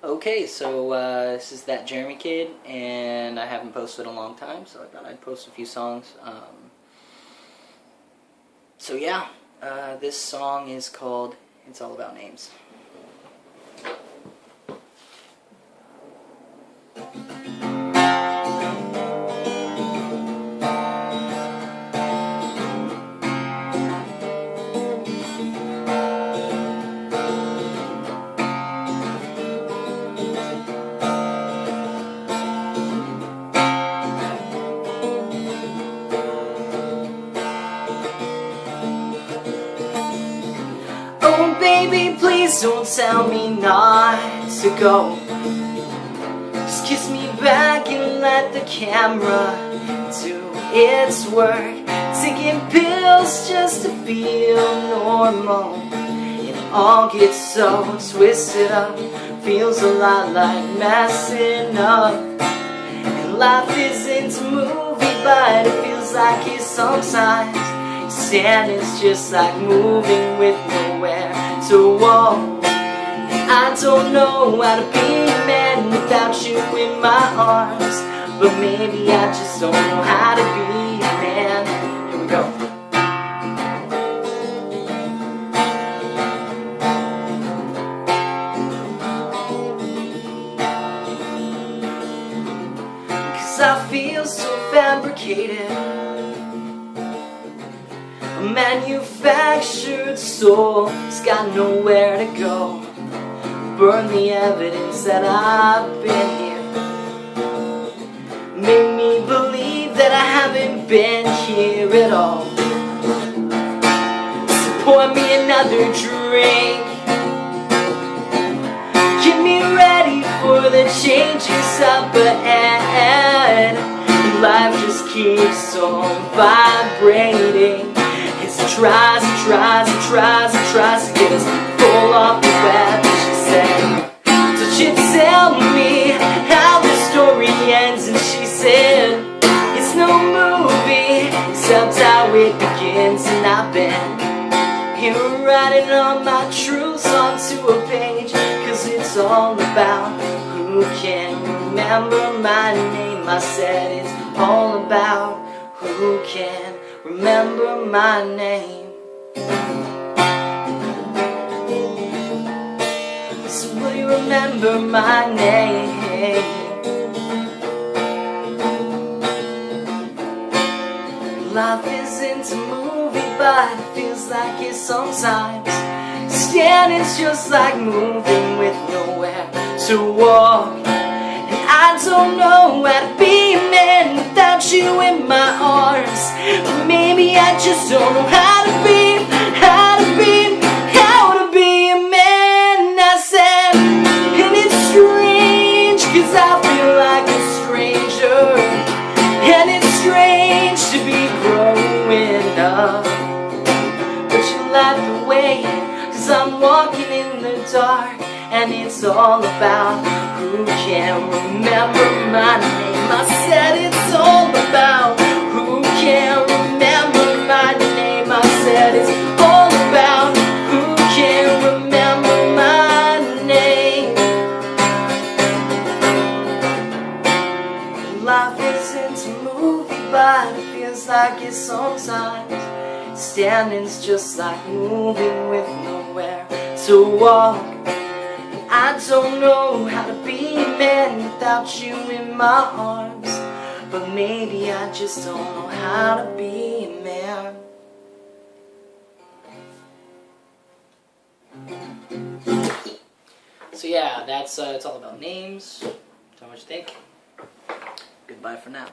Okay, so this is That Jeremy Kid, and I haven't posted in a long time, so I thought I'd post a few songs. So yeah, this song is called It's All About Names. Oh baby, please don't tell me not to go. Just kiss me back and let the camera do its work. Taking pills just to feel normal. It all gets so twisted up. Feels a lot like messing up. And life isn't a movie, but it feels like it sometimes. Standing's just like moving with nowhere to walk. I don't know how to be a man without you in my arms, but maybe I just don't know how to be a man. Here we go. 'Cause I feel so fabricated, a manufactured soul's got nowhere to go. Burn the evidence that I've been here. Make me believe that I haven't been here at all. So pour me another drink. Get me ready for the changes up ahead. Life just keeps on vibrating. It tries and tries and tries and tries to get us full off the web. She said, don't you tell me how the story ends? And she said, it's no movie except how it begins. And I've been here writing all my truths onto a page, 'cause it's all about who can remember my name. I said it's all about who can remember my name. So will you remember my name? Life isn't a movie, but it feels like it sometimes. Standing's just like moving with nowhere to walk. I don't know how to be a man without you in my arms. Maybe I just don't know how to be a man. I said, and it's strange, 'cause I feel like a stranger. And it's strange to be growing up. But you light the way, 'cause I'm walking in the dark. And it's all about who can remember my name. I said it's all about who can remember my name. I said it's all about who can remember my name. Life isn't a movie, but it feels like it sometimes. Standing's just like moving with nowhere to walk. I don't know how to be a man without you in my arms, but maybe I just don't know how to be a man. So yeah, that's it's all about names. Tell me what you think. Goodbye for now.